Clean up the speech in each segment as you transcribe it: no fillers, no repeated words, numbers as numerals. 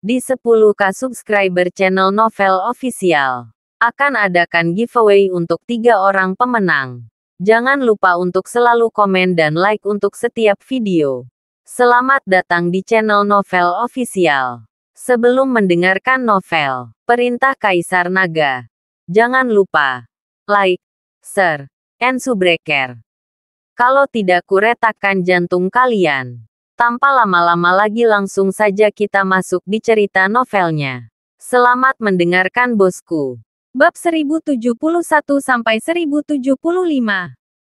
Di 10K subscriber channel Novel Official, akan adakan giveaway untuk 3 orang pemenang. Jangan lupa untuk selalu komen dan like untuk setiap video. Selamat datang di channel Novel Official. Sebelum mendengarkan novel Perintah Kaisar Naga, jangan lupa like, share, and subscribe. Kalau tidak kuretakkan jantung kalian. Tanpa lama-lama lagi langsung saja kita masuk di cerita novelnya. Selamat mendengarkan bosku. Bab 1071-1075.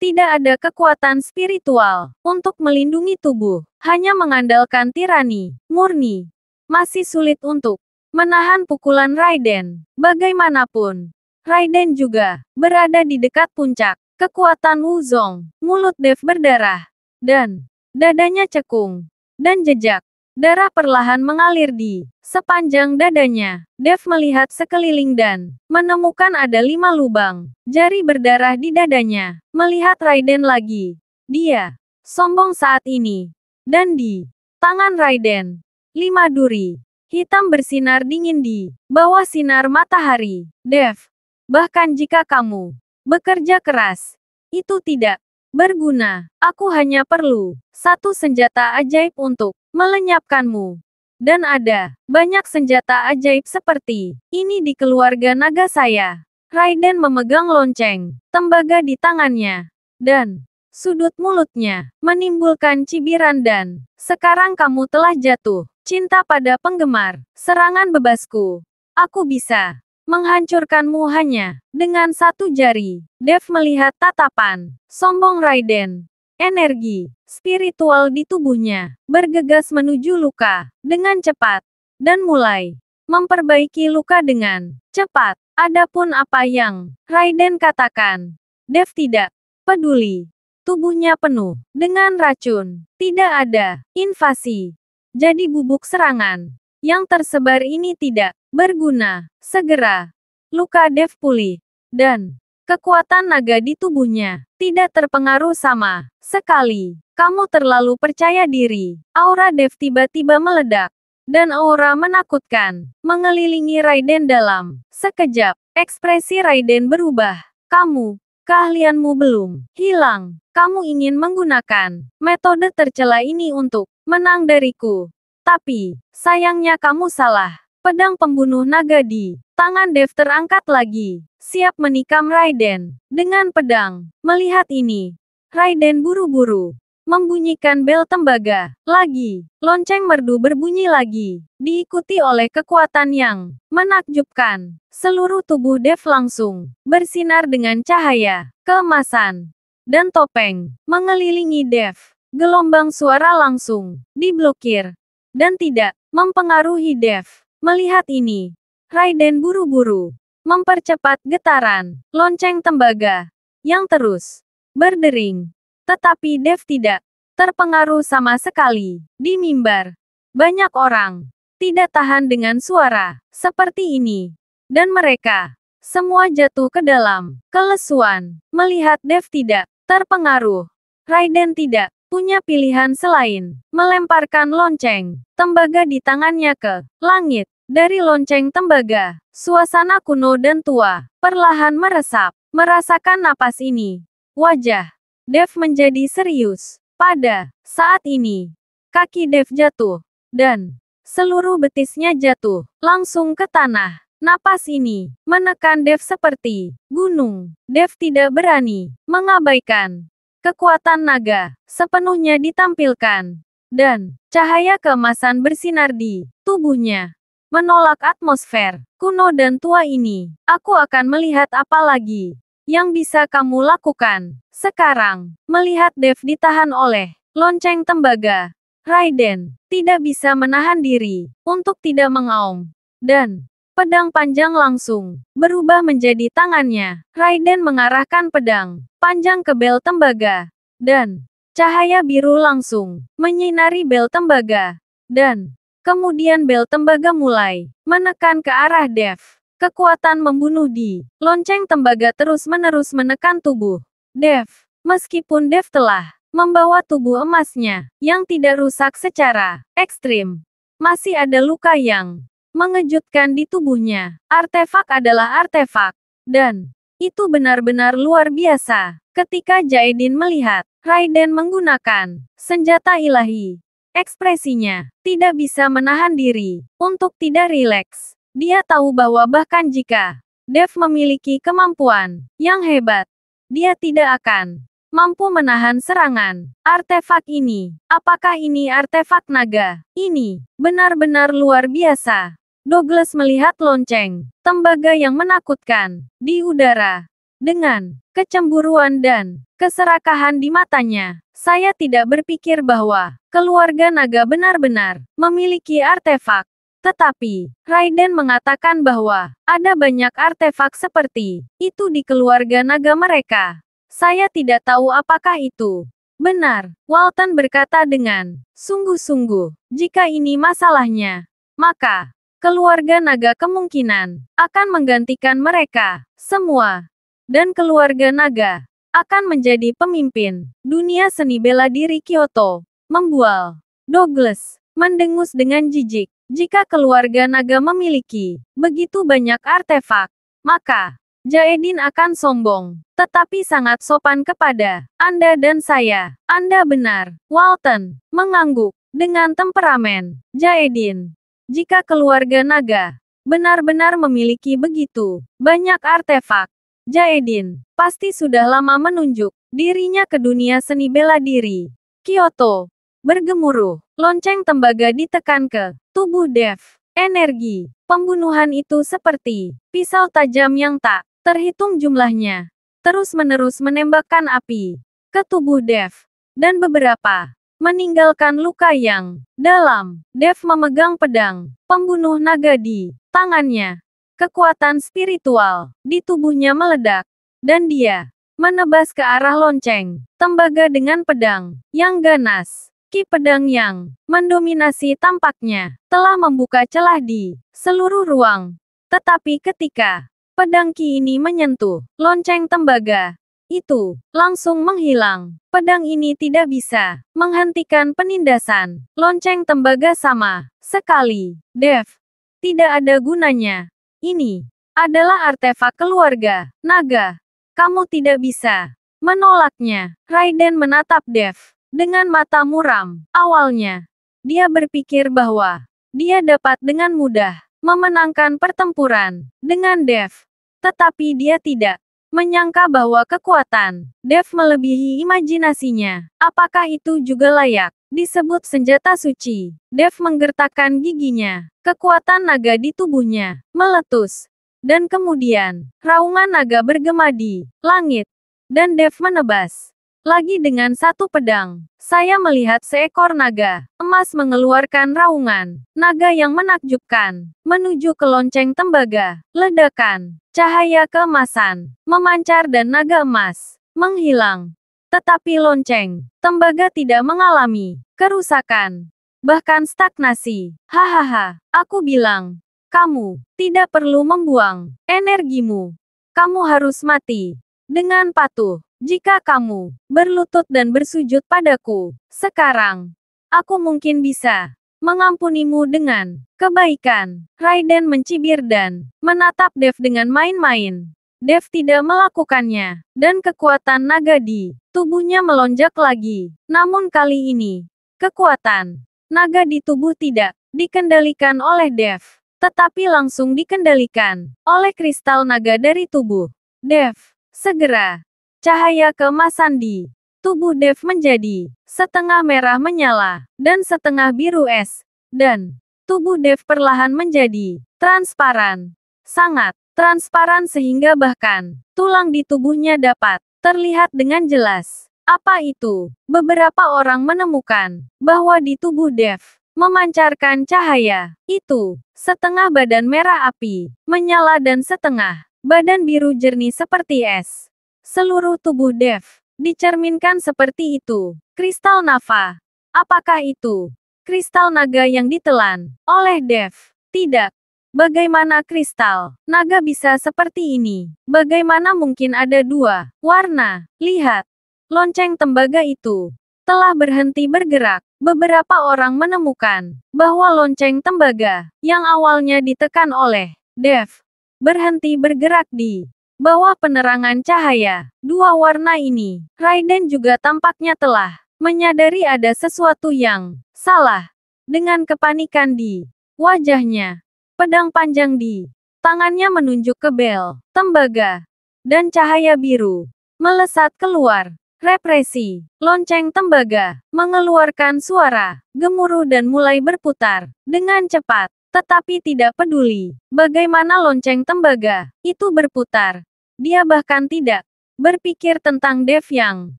Tidak ada kekuatan spiritual untuk melindungi tubuh, hanya mengandalkan tirani murni. Masih sulit untuk menahan pukulan Raiden. Bagaimanapun, Raiden juga berada di dekat puncak kekuatan Wuzong. Mulut Dev berdarah, dan dadanya cekung, dan jejak darah perlahan mengalir di sepanjang dadanya. Dev melihat sekeliling dan menemukan ada 5 lubang jari berdarah di dadanya. Melihat Raiden lagi, dia sombong saat ini. Dan di tangan Raiden, 5 duri hitam bersinar dingin di bawah sinar matahari. Dev, bahkan jika kamu bekerja keras, itu tidak berguna. Aku hanya perlu satu senjata ajaib untuk melenyapkanmu. Dan ada banyak senjata ajaib seperti ini di keluarga naga saya. Raiden memegang lonceng tembaga di tangannya, dan sudut mulutnya menimbulkan cibiran. Dan sekarang kamu telah jatuh cinta pada penggemar serangan bebasku. Aku bisa menghancurkanmu hanya dengan 1 jari. Dev melihat tatapan sombong Raiden. Energi spiritual di tubuhnya bergegas menuju luka dengan cepat, dan mulai memperbaiki luka dengan cepat. Adapun apa yang Raiden katakan, Dev tidak peduli. Tubuhnya penuh dengan racun. Tidak ada invasi. Jadi bubuk serangan yang tersebar ini tidak berguna. Segera, luka Dev pulih, dan kekuatan naga di tubuhnya tidak terpengaruh sama sekali. Kamu terlalu percaya diri. Aura Dev tiba-tiba meledak, dan aura menakutkan mengelilingi Raiden dalam sekejap. Ekspresi Raiden berubah. Kamu, keahlianmu belum hilang. Kamu ingin menggunakan metode tercela ini untuk menang dariku. Tapi, sayangnya kamu salah. Pedang pembunuh naga di tangan Dev terangkat lagi, siap menikam Raiden dengan pedang. Melihat ini, Raiden buru-buru membunyikan bel tembaga. Lagi, lonceng merdu berbunyi lagi, diikuti oleh kekuatan yang menakjubkan. Seluruh tubuh Dev langsung bersinar dengan cahaya keemasan, dan topeng mengelilingi Dev. Gelombang suara langsung diblokir, dan tidak mempengaruhi Dev. Melihat ini, Raiden buru-buru mempercepat getaran lonceng tembaga yang terus berdering. Tetapi Dev tidak terpengaruh sama sekali. Di mimbar, banyak orang tidak tahan dengan suara seperti ini, dan mereka semua jatuh ke dalam kelesuan. Melihat Dev tidak terpengaruh, Raiden tidak punya pilihan selain melemparkan lonceng tembaga di tangannya ke langit. Dari lonceng tembaga, suasana kuno dan tua perlahan meresap. Merasakan napas ini, wajah Dev menjadi serius. Pada saat ini, kaki Dev jatuh, dan seluruh betisnya jatuh langsung ke tanah. Napas ini menekan Dev seperti gunung. Dev tidak berani mengabaikan kekuatan naga sepenuhnya ditampilkan, dan cahaya keemasan bersinar di tubuhnya. Menolak atmosfer kuno dan tua ini. Aku akan melihat apa lagi yang bisa kamu lakukan. Sekarang, melihat Dev ditahan oleh lonceng tembaga, Raiden tidak bisa menahan diri untuk tidak mengaum. Dan pedang panjang langsung berubah menjadi tangannya. Raiden mengarahkan pedang panjang ke bel tembaga, dan cahaya biru langsung menyinari bel tembaga. Dan kemudian bel tembaga mulai menekan ke arah Dev. Kekuatan membunuh di lonceng tembaga terus-menerus menekan tubuh Dev. Meskipun Dev telah membawa tubuh emasnya yang tidak rusak secara ekstrim, masih ada luka yang mengejutkan di tubuhnya. Artefak adalah artefak. Dan itu benar-benar luar biasa. Ketika Jaedin melihat Raiden menggunakan senjata ilahi, ekspresinya tidak bisa menahan diri untuk tidak rileks. Dia tahu bahwa bahkan jika Dev memiliki kemampuan yang hebat, dia tidak akan mampu menahan serangan artefak ini. Apakah ini artefak naga? Ini benar-benar luar biasa. Douglas melihat lonceng tembaga yang menakutkan di udara. Dengan kecemburuan dan keserakahan di matanya, saya tidak berpikir bahwa keluarga naga benar-benar memiliki artefak. Tetapi, Raiden mengatakan bahwa ada banyak artefak seperti itu di keluarga naga mereka. Saya tidak tahu apakah itu benar. Walton berkata dengan sungguh-sungguh, jika ini masalahnya, maka keluarga naga kemungkinan akan menggantikan mereka semua. Dan keluarga naga akan menjadi pemimpin dunia seni bela diri Kyoto. Membual. Douglas mendengus dengan jijik. Jika keluarga naga memiliki begitu banyak artefak, maka Jaedin akan sombong, tetapi sangat sopan kepada Anda dan saya. Anda benar. Walton mengangguk dengan temperamen. Jaedin, jika keluarga naga benar-benar memiliki begitu banyak artefak, Jaedin pasti sudah lama menunjuk dirinya ke dunia seni bela diri. Kyoto bergemuruh. Lonceng tembaga ditekan ke tubuh Dev. Energi pembunuhan itu seperti pisau tajam yang tak terhitung jumlahnya. Terus-menerus menembakkan api ke tubuh Dev. Dan beberapa meninggalkan luka yang dalam. Dev memegang pedang pembunuh naga di tangannya. Kekuatan spiritual di tubuhnya meledak, dan dia menebas ke arah lonceng tembaga dengan pedang yang ganas. Ki pedang yang mendominasi tampaknya telah membuka celah di seluruh ruang. Tetapi ketika pedang Ki ini menyentuh lonceng tembaga, itu langsung menghilang. Pedang ini tidak bisa menghentikan penindasan lonceng tembaga sama sekali. Dev, tidak ada gunanya. Ini adalah artefak keluarga naga. Kamu tidak bisa menolaknya. Raiden menatap Dev dengan mata muram. Awalnya, dia berpikir bahwa dia dapat dengan mudah memenangkan pertempuran dengan Dev. Tetapi dia tidak menyangka bahwa kekuatan Dev melebihi imajinasinya. Apakah itu juga layak disebut senjata suci? Dev menggertakkan giginya. Kekuatan naga di tubuhnya meletus. Dan kemudian, raungan naga bergema di langit. Dan Dev menebas lagi dengan satu pedang. Saya melihat seekor naga emas mengeluarkan raungan naga yang menakjubkan menuju ke lonceng tembaga. Ledakan cahaya keemasan memancar dan naga emas menghilang. Tetapi lonceng tembaga tidak mengalami kerusakan, bahkan stagnasi. Hahaha, aku bilang, kamu tidak perlu membuang energimu. Kamu harus mati dengan patuh. Jika kamu berlutut dan bersujud padaku sekarang, aku mungkin bisa mengampunimu dengan kebaikan. Raiden mencibir dan menatap Dev dengan main-main. Dev tidak melakukannya, dan kekuatan naga di tubuhnya melonjak lagi. Namun kali ini, kekuatan naga di tubuh tidak dikendalikan oleh Dev, tetapi langsung dikendalikan oleh kristal naga dari tubuh Dev. Segera, cahaya keemasan di tubuh Dev menjadi setengah merah menyala, dan setengah biru es. Dan tubuh Dev perlahan menjadi transparan. Sangat transparan sehingga bahkan tulang di tubuhnya dapat terlihat dengan jelas. Apa itu? Beberapa orang menemukan bahwa di tubuh Dev memancarkan cahaya. Itu setengah badan merah api menyala dan setengah badan biru jernih seperti es. Seluruh tubuh Dev dicerminkan seperti itu. Kristal Naga. Apakah itu kristal naga yang ditelan oleh Dev? Tidak. Bagaimana kristal naga bisa seperti ini? Bagaimana mungkin ada dua warna? Lihat. Lonceng tembaga itu telah berhenti bergerak. Beberapa orang menemukan bahwa lonceng tembaga yang awalnya ditekan oleh Dev berhenti bergerak di bawah penerangan cahaya dua warna ini. Raiden juga tampaknya telah menyadari ada sesuatu yang salah. Dengan kepanikan di wajahnya, pedang panjang di tangannya menunjuk ke bel tembaga, dan cahaya biru melesat keluar. Represi. Lonceng tembaga mengeluarkan suara gemuruh dan mulai berputar dengan cepat. Tetapi tidak peduli bagaimana lonceng tembaga itu berputar. Dia bahkan tidak berpikir tentang Dev yang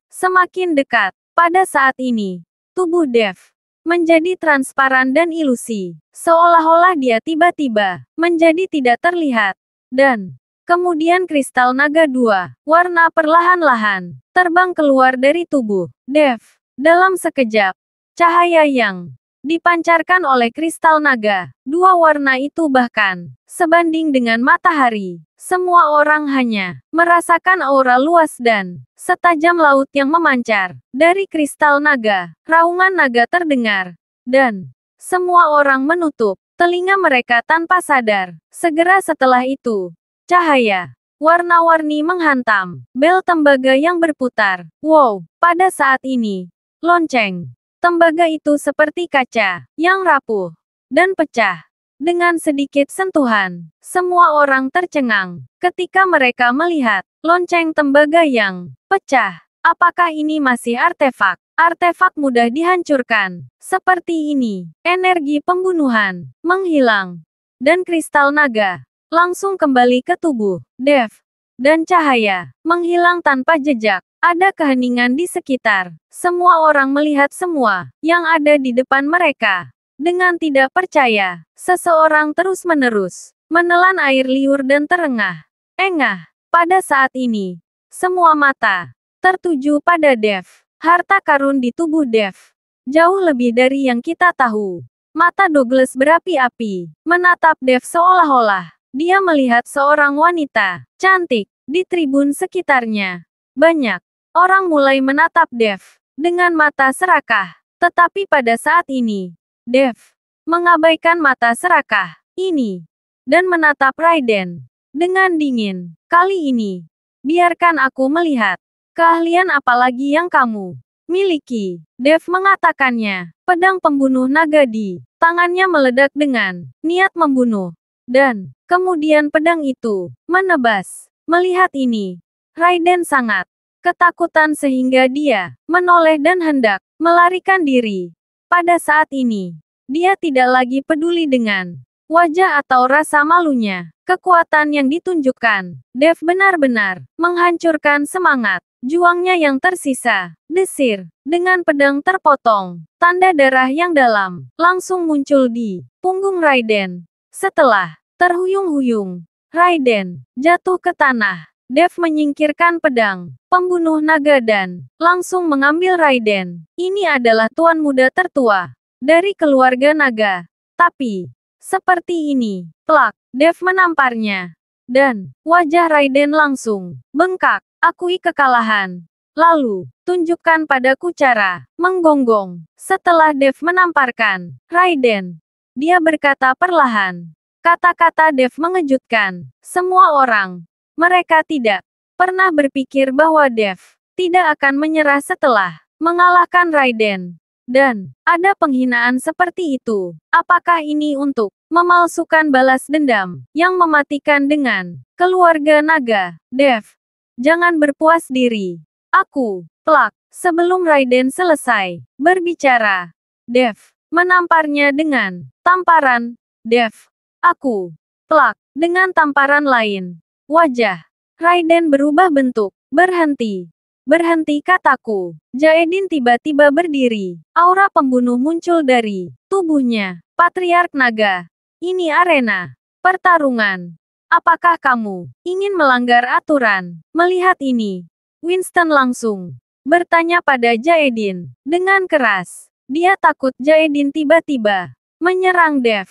semakin dekat. Pada saat ini, tubuh Dev menjadi transparan dan ilusi. Seolah-olah dia tiba-tiba menjadi tidak terlihat. Dan kemudian kristal naga dua warna perlahan-lahan terbang keluar dari tubuh Dev. Dalam sekejap, cahaya yang dipancarkan oleh kristal naga dua warna itu bahkan sebanding dengan matahari. Semua orang hanya merasakan aura luas dan setajam laut yang memancar dari kristal naga. Raungan naga terdengar, dan semua orang menutup telinga mereka tanpa sadar. Segera setelah itu, cahaya warna-warni menghantam bel tembaga yang berputar. Wow, pada saat ini, lonceng tembaga itu seperti kaca yang rapuh dan pecah. Dengan sedikit sentuhan, semua orang tercengang ketika mereka melihat lonceng tembaga yang pecah. Apakah ini masih artefak? Artefak mudah dihancurkan. Seperti ini, energi pembunuhan menghilang, dan kristal naga langsung kembali ke tubuh Dev, dan cahaya menghilang tanpa jejak. Ada keheningan di sekitar. Semua orang melihat semua yang ada di depan mereka. Dengan tidak percaya, seseorang terus-menerus menelan air liur dan terengah-engah. Pada saat ini, semua mata tertuju pada Dev. Harta karun di tubuh Dev jauh lebih dari yang kita tahu. Mata Douglas berapi-api, menatap Dev seolah-olah dia melihat seorang wanita cantik di tribun sekitarnya. Banyak orang mulai menatap Dev dengan mata serakah. Tetapi pada saat ini, Dev mengabaikan mata serakah ini dan menatap Raiden dengan dingin. Kali ini, biarkan aku melihat keahlian apa lagi yang kamu miliki. Dev mengatakannya. Pedang pembunuh naga di tangannya meledak dengan niat membunuh. Dan kemudian pedang itu menebas. Melihat ini, Raiden sangat ketakutan sehingga dia menoleh dan hendak melarikan diri. Pada saat ini, dia tidak lagi peduli dengan wajah atau rasa malunya. Kekuatan yang ditunjukkan, Dev benar-benar menghancurkan semangat juangnya yang tersisa. Desir, dengan pedang terpotong, tanda darah yang dalam langsung muncul di punggung Raiden. Setelah terhuyung-huyung, Raiden jatuh ke tanah. Dev menyingkirkan pedang pembunuh naga dan langsung mengambil Raiden. Ini adalah tuan muda tertua dari keluarga naga. Tapi, seperti ini, plak, Dev menamparnya. Dan, wajah Raiden langsung bengkak. Akui kekalahan. Lalu, tunjukkan padaku cara menggonggong. Setelah Dev menamparkan Raiden, dia berkata perlahan. Kata-kata Dev mengejutkan semua orang. Mereka tidak pernah berpikir bahwa Dev tidak akan menyerah setelah mengalahkan Raiden. Dan, ada penghinaan seperti itu. Apakah ini untuk memalsukan balas dendam yang mematikan dengan keluarga naga? Dev, jangan berpuas diri. Aku, plak, sebelum Raiden selesai berbicara, Dev menamparnya dengan tamparan. Dev, aku, plak, dengan tamparan lain. Wajah Raiden berubah bentuk. Berhenti. Berhenti kataku. Jaedin tiba-tiba berdiri. Aura pembunuh muncul dari tubuhnya. Patriark Naga. Ini arena pertarungan. Apakah kamu ingin melanggar aturan? Melihat ini, Winston langsung bertanya pada Jaedin dengan keras. Dia takut Jaedin tiba-tiba menyerang Dev.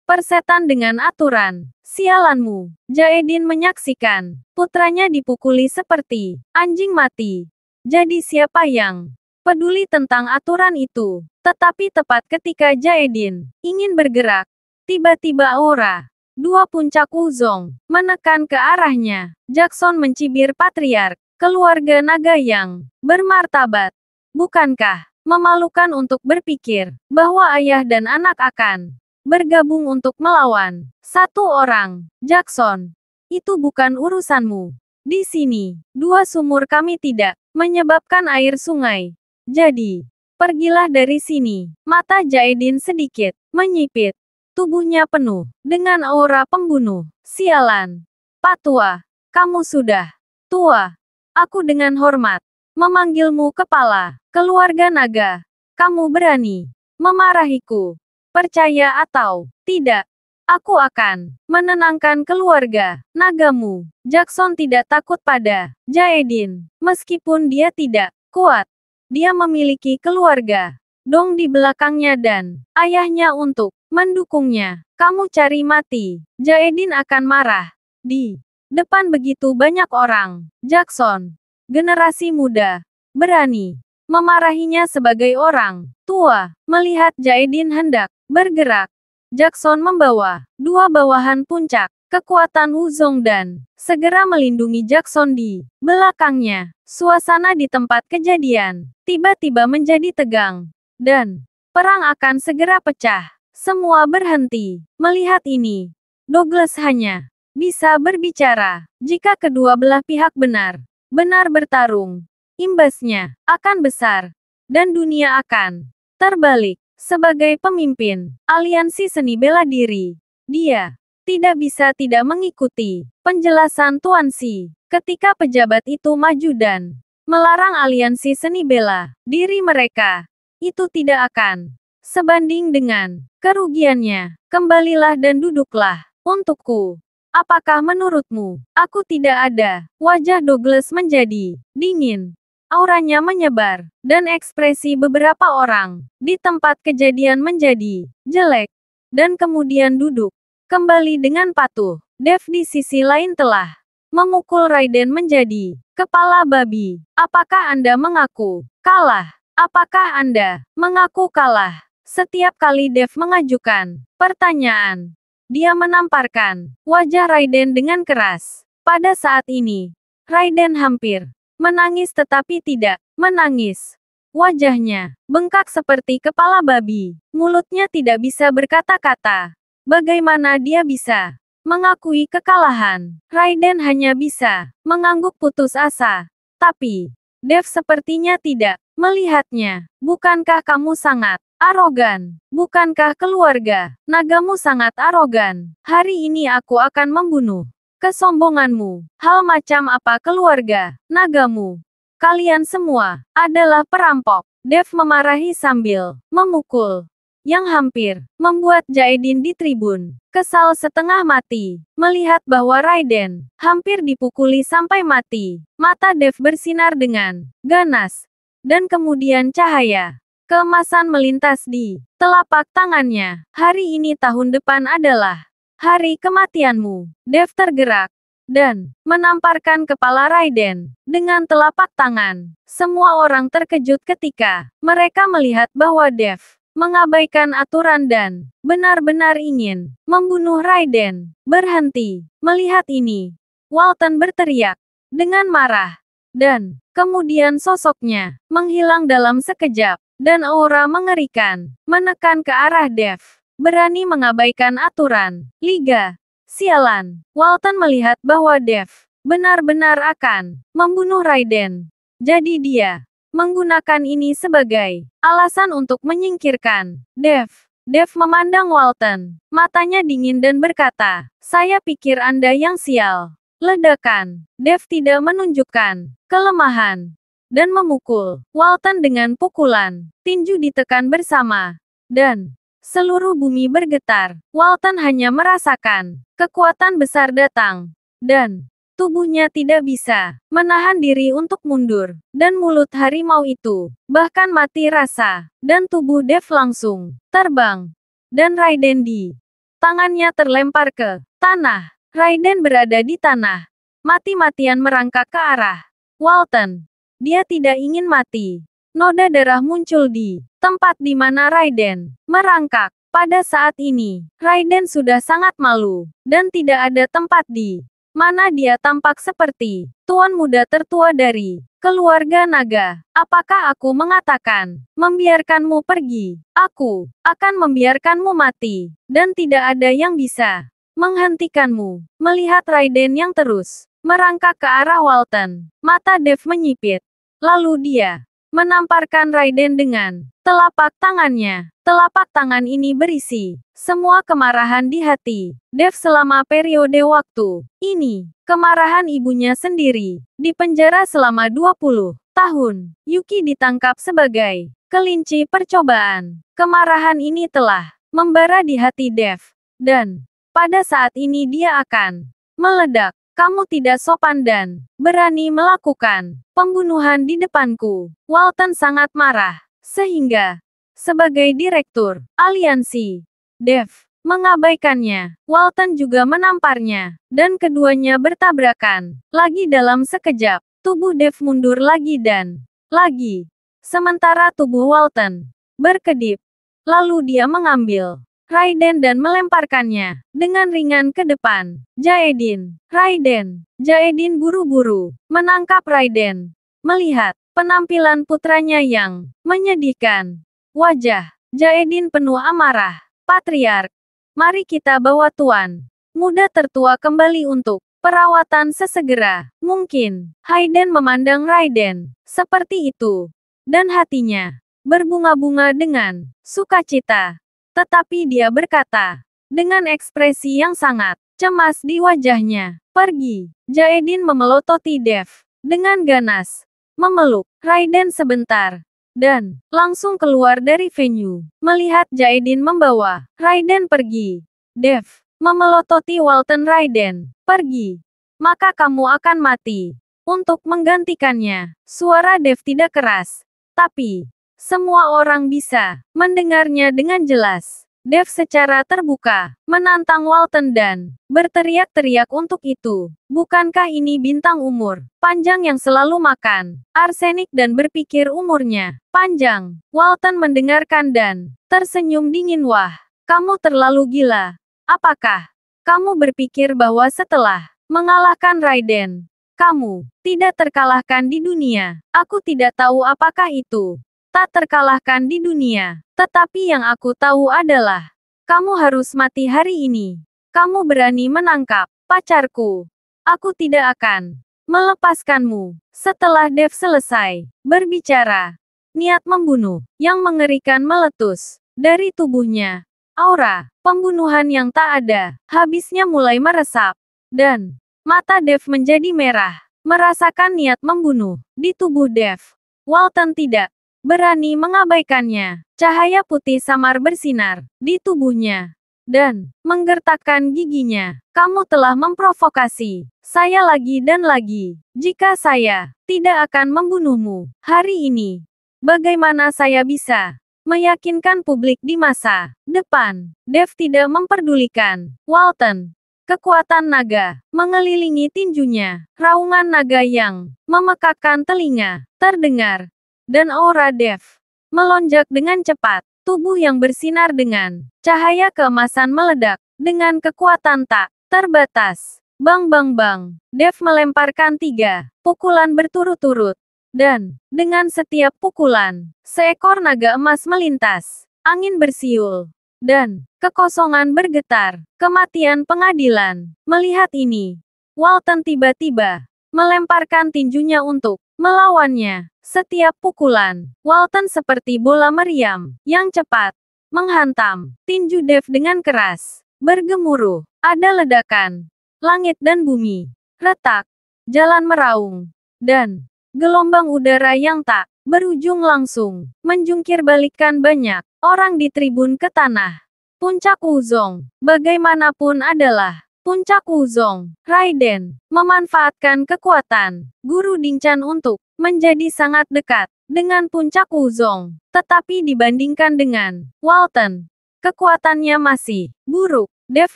Persetan dengan aturan. Sialanmu. Jaedin menyaksikan putranya dipukuli seperti anjing mati. Jadi siapa yang peduli tentang aturan itu? Tetapi tepat ketika Jaedin ingin bergerak, tiba-tiba aura dua puncak Wuzong menekan ke arahnya. Jackson mencibir patriark keluarga naga yang bermartabat. Bukankah memalukan untuk berpikir bahwa ayah dan anak akan bergabung untuk melawan satu orang, Jackson? Itu bukan urusanmu. Di sini, dua sumur kami tidak menyebabkan air sungai. Jadi, pergilah dari sini. Mata Jaedin sedikit menyipit. Tubuhnya penuh dengan aura pembunuh. Sialan. Pak Tua, kamu sudah tua. Aku dengan hormat memanggilmu kepala keluarga naga. Kamu berani memarahiku. Percaya atau tidak, aku akan menenangkan keluarga nagamu. Jackson tidak takut pada Jaedin. Meskipun dia tidak kuat, dia memiliki keluarga Dong di belakangnya dan ayahnya untuk mendukungnya. Kamu cari mati. Jaedin akan marah. Di depan begitu banyak orang, Jackson, generasi muda, berani memarahinya sebagai orang tua. Melihat Jaedin hendak bergerak, Jackson membawa dua bawahan puncak kekuatan Wuzong dan segera melindungi Jackson di belakangnya. Suasana di tempat kejadian tiba-tiba menjadi tegang, dan perang akan segera pecah. Semua berhenti melihat ini. Douglas hanya bisa berbicara jika kedua belah pihak benar-benar bertarung. Imbasnya akan besar, dan dunia akan terbalik. Sebagai pemimpin aliansi seni bela diri, dia tidak bisa tidak mengikuti penjelasan Tuan Xi. Ketika pejabat itu maju dan melarang aliansi seni bela diri mereka, itu tidak akan sebanding dengan kerugiannya. Kembalilah dan duduklah untukku. Apakah menurutmu aku tidak ada? Wajah Douglas menjadi dingin. Auranya menyebar, dan ekspresi beberapa orang di tempat kejadian menjadi jelek, dan kemudian duduk kembali dengan patuh. Dev di sisi lain telah memukul Raiden menjadi kepala babi. Apakah Anda mengaku kalah? Apakah Anda mengaku kalah? Setiap kali Dev mengajukan pertanyaan, dia menamparkan wajah Raiden dengan keras. Pada saat ini, Raiden hampir menangis tetapi tidak menangis. Wajahnya bengkak seperti kepala babi. Mulutnya tidak bisa berkata-kata. Bagaimana dia bisa mengakui kekalahan? Raiden hanya bisa mengangguk putus asa. Tapi Dev sepertinya tidak melihatnya. Bukankah kamu sangat arogan? Bukankah keluarga nagamu sangat arogan? Hari ini aku akan membunuh kesombonganmu. Hal macam apa keluarga nagamu? Kalian semua adalah perampok. Dev memarahi sambil memukul, yang hampir membuat Jaedin di tribun kesal setengah mati. Melihat bahwa Raiden hampir dipukuli sampai mati, mata Dev bersinar dengan ganas, dan kemudian cahaya keemasan melintas di telapak tangannya. Hari ini tahun depan adalah hari kematianmu. Dev tergerak dan menamparkan kepala Raiden dengan telapak tangan. Semua orang terkejut ketika mereka melihat bahwa Dev mengabaikan aturan dan benar-benar ingin membunuh Raiden. Berhenti. Melihat ini, Walton berteriak dengan marah, dan kemudian sosoknya menghilang dalam sekejap, dan aura mengerikan menekan ke arah Dev. Berani mengabaikan aturan Liga. Sialan. Walton melihat bahwa Dev benar-benar akan membunuh Raiden. Jadi dia menggunakan ini sebagai alasan untuk menyingkirkan Dev. Dev memandang Walton. Matanya dingin dan berkata, "Saya pikir Anda yang sial." Ledakan. Dev tidak menunjukkan kelemahan dan memukul Walton dengan pukulan tinju ditekan bersama, dan seluruh bumi bergetar. Walton hanya merasakan kekuatan besar datang, dan tubuhnya tidak bisa menahan diri untuk mundur. Dan mulut harimau itu bahkan mati rasa, dan tubuh Dev langsung terbang. Dan Raiden di tangannya terlempar ke tanah. Raiden berada di tanah, mati-matian merangkak ke arah Walton. Dia tidak ingin mati, Noda darah muncul di tempat di mana Raiden merangkak. Pada saat ini, Raiden sudah sangat malu, dan tidak ada tempat di mana dia tampak seperti tuan muda tertua dari keluarga naga. Apakah aku mengatakan membiarkanmu pergi? Aku akan membiarkanmu mati, dan tidak ada yang bisa menghentikanmu. Melihat Raiden yang terus merangkak ke arah Walton, mata Dev menyipit. Lalu dia menamparkan Raiden dengan telapak tangannya. Telapak tangan ini berisi semua kemarahan di hati Dev selama periode waktu ini. Kemarahan ibunya sendiri. Di penjara selama 20 tahun, Yuki ditangkap sebagai kelinci percobaan. Kemarahan ini telah membara di hati Dev. Dan pada saat ini dia akan meledak. Kamu tidak sopan dan berani melakukan pembunuhan di depanku. Walton sangat marah. Sehingga, sebagai direktur aliansi, Dev mengabaikannya. Walton juga menamparnya. Dan keduanya bertabrakan. Lagi dalam sekejap, tubuh Dev mundur lagi dan lagi. Sementara tubuh Walton berkedip. Lalu dia mengambil Raiden dan melemparkannya dengan ringan ke depan. Jaedin, Raiden. Jaedin buru-buru menangkap Raiden. Melihat penampilan putranya yang menyedihkan, wajah Jaedin penuh amarah. Patriark, mari kita bawa tuan muda tertua kembali untuk perawatan sesegera mungkin. Raiden memandang Raiden seperti itu, dan hatinya berbunga-bunga dengan sukacita. Tetapi dia berkata, dengan ekspresi yang sangat cemas di wajahnya, pergi. Jaedin memelototi Dev dengan ganas, memeluk Raiden sebentar, dan langsung keluar dari venue. Melihat Jaedin membawa Raiden pergi, Dev memelototi Walton. Raiden, pergi. Maka kamu akan mati. Untuk menggantikannya, suara Dev tidak keras, tapi semua orang bisa mendengarnya dengan jelas. Dev secara terbuka menantang Walton dan berteriak-teriak untuk itu. Bukankah ini bintang umur panjang yang selalu makan arsenik dan berpikir umurnya panjang? Walton mendengarkan dan tersenyum dingin. Wah, kamu terlalu gila. Apakah kamu berpikir bahwa setelah mengalahkan Raiden, kamu tidak terkalahkan di dunia? Aku tidak tahu apakah itu tak terkalahkan di dunia. Tetapi yang aku tahu adalah, kamu harus mati hari ini. Kamu berani menangkap pacarku. Aku tidak akan melepaskanmu. Setelah Dev selesai berbicara, niat membunuh yang mengerikan meletus dari tubuhnya. Aura pembunuhan yang tak ada habisnya mulai meresap, dan mata Dev menjadi merah. Merasakan niat membunuh di tubuh Dev, Walton tidak berani mengabaikannya. Cahaya putih samar bersinar di tubuhnya dan menggertakkan giginya. Kamu telah memprovokasi saya lagi dan lagi. Jika saya tidak akan membunuhmu hari ini, bagaimana saya bisa meyakinkan publik di masa depan? Dev tidak memperdulikan Walton. Kekuatan naga mengelilingi tinjunya. Raungan naga yang memekakkan telinga terdengar. Dan aura Dev melonjak dengan cepat. Tubuh yang bersinar dengan cahaya keemasan meledak dengan kekuatan tak terbatas. Bang bang bang. Dev melemparkan 3 pukulan berturut-turut. Dan dengan setiap pukulan, seekor naga emas melintas. Angin bersiul. Dan kekosongan bergetar. Kematian pengadilan. Melihat ini, Walton tiba-tiba melemparkan tinjunya untuk melawannya. Setiap pukulan, Walton seperti bola meriam yang cepat menghantam tinju Dev dengan keras. Bergemuruh, ada ledakan. Langit dan bumi retak, jalan meraung, dan gelombang udara yang tak berujung langsung menjungkir balikkan banyak orang di tribun ke tanah. Puncak Wuzong, bagaimanapun adalah puncak Wuzong. Raiden memanfaatkan kekuatan Guru Dinchan untuk menjadi sangat dekat dengan puncak Wuzong. Tetapi dibandingkan dengan Walton, kekuatannya masih buruk. Dev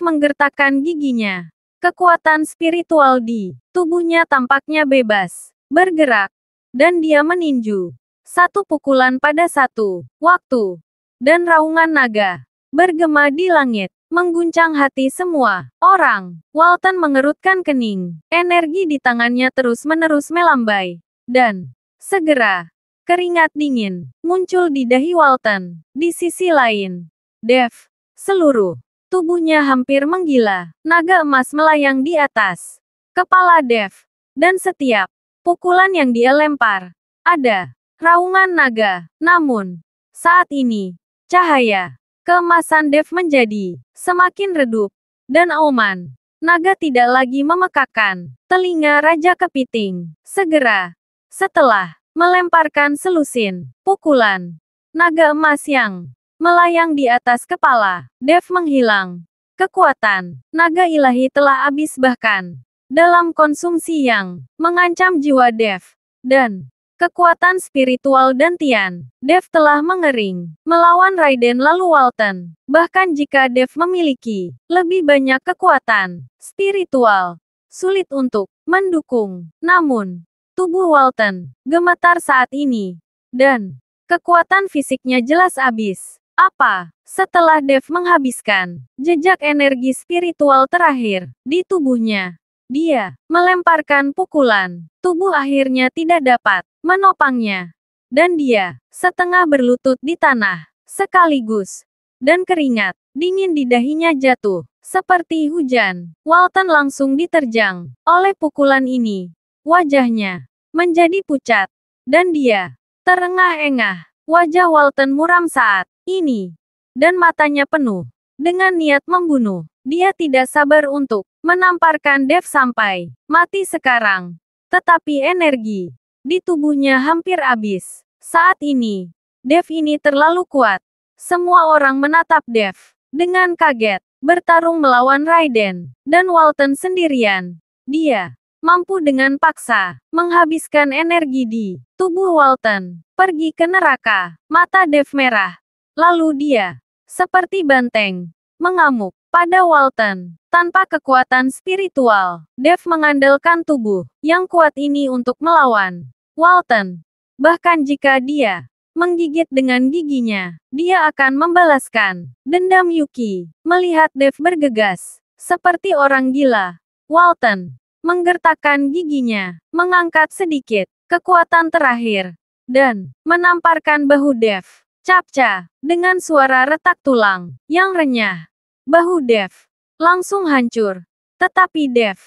menggertakkan giginya. Kekuatan spiritual di tubuhnya tampaknya bebas bergerak, dan dia meninju Satu pukulan pada satu waktu. Dan raungan naga bergema di langit, mengguncang hati semua orang. Walton mengerutkan kening. Energi di tangannya terus-menerus melambai. Dan segera, keringat dingin muncul di dahi Walton. Di sisi lain, Dev, seluruh tubuhnya hampir menggila. Naga emas melayang di atas kepala Dev. Dan setiap pukulan yang dia lempar, ada raungan naga. Namun, saat ini, cahaya keemasan Dev menjadi semakin redup. Dan auman naga tidak lagi memekakkan telinga Raja Kepiting. Segera, setelah melemparkan selusin pukulan, naga emas yang melayang di atas kepala Dev menghilang. Kekuatan naga ilahi telah habis bahkan dalam konsumsi yang mengancam jiwa Dev. Dan kekuatan spiritual dantian Dev telah mengering melawan Raiden lalu Walton. Bahkan jika Dev memiliki lebih banyak kekuatan spiritual, sulit untuk mendukung. Namun, tubuh Walton gemetar saat ini. Dan kekuatan fisiknya jelas habis. Apa? Setelah Dev menghabiskan jejak energi spiritual terakhir di tubuhnya, dia melemparkan pukulan. Tubuh akhirnya tidak dapat menopangnya. Dan dia setengah berlutut di tanah sekaligus. Dan keringat dingin di dahinya jatuh seperti hujan. Walton langsung diterjang oleh pukulan ini. Wajahnya menjadi pucat. Dan dia terengah-engah. Wajah Walton muram saat ini. Dan matanya penuh dengan niat membunuh. Dia tidak sabar untuk menamparkan Dev sampai mati sekarang. Tetapi energi di tubuhnya hampir habis. Saat ini, Dev ini terlalu kuat. Semua orang menatap Dev dengan kaget. Bertarung melawan Raiden dan Walton sendirian. Dia mampu dengan paksa menghabiskan energi di tubuh Walton. Pergi ke neraka. Mata Dev merah. Lalu dia seperti banteng mengamuk pada Walton. Tanpa kekuatan spiritual, Dev mengandalkan tubuh yang kuat ini untuk melawan Walton. Bahkan jika dia menggigit dengan giginya, dia akan membalaskan dendam Yuki. Melihat Dev bergegas seperti orang gila, Walton menggertakkan giginya, mengangkat sedikit kekuatan terakhir, dan menamparkan bahu Dev. Capca, dengan suara retak tulang yang renyah. Bahu Dev langsung hancur. Tetapi Dev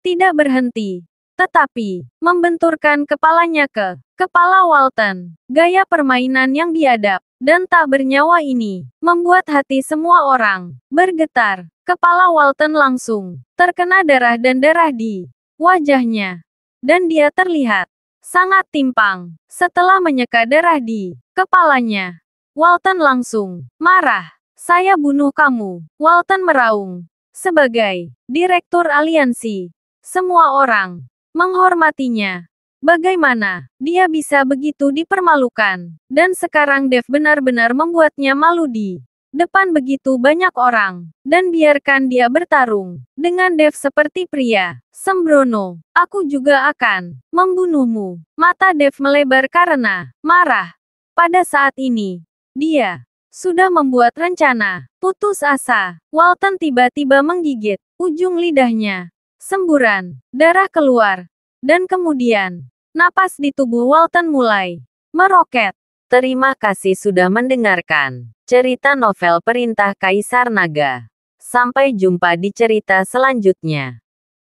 tidak berhenti. Tetapi membenturkan kepalanya ke kepala Walton. Gaya permainan yang biadab dan tak bernyawa ini membuat hati semua orang bergetar. Kepala Walton langsung terkena darah dan darah di wajahnya. Dan dia terlihat sangat timpang. Setelah menyeka darah di kepalanya, Walton langsung marah. Saya bunuh kamu. Walton meraung. Sebagai direktur aliansi, semua orang menghormatinya. Bagaimana dia bisa begitu dipermalukan? Dan sekarang Dev benar-benar membuatnya malu di depan begitu banyak orang. Dan biarkan dia bertarung dengan Dev seperti pria sembrono. Aku juga akan membunuhmu. Mata Dev melebar karena marah. Pada saat ini, dia sudah membuat rencana. Putus asa, Walton tiba-tiba menggigit ujung lidahnya. Semburan darah keluar. Dan kemudian, napas di tubuh Walton mulai meroket. Terima kasih sudah mendengarkan cerita novel Perintah Kaisar Naga. Sampai jumpa di cerita selanjutnya.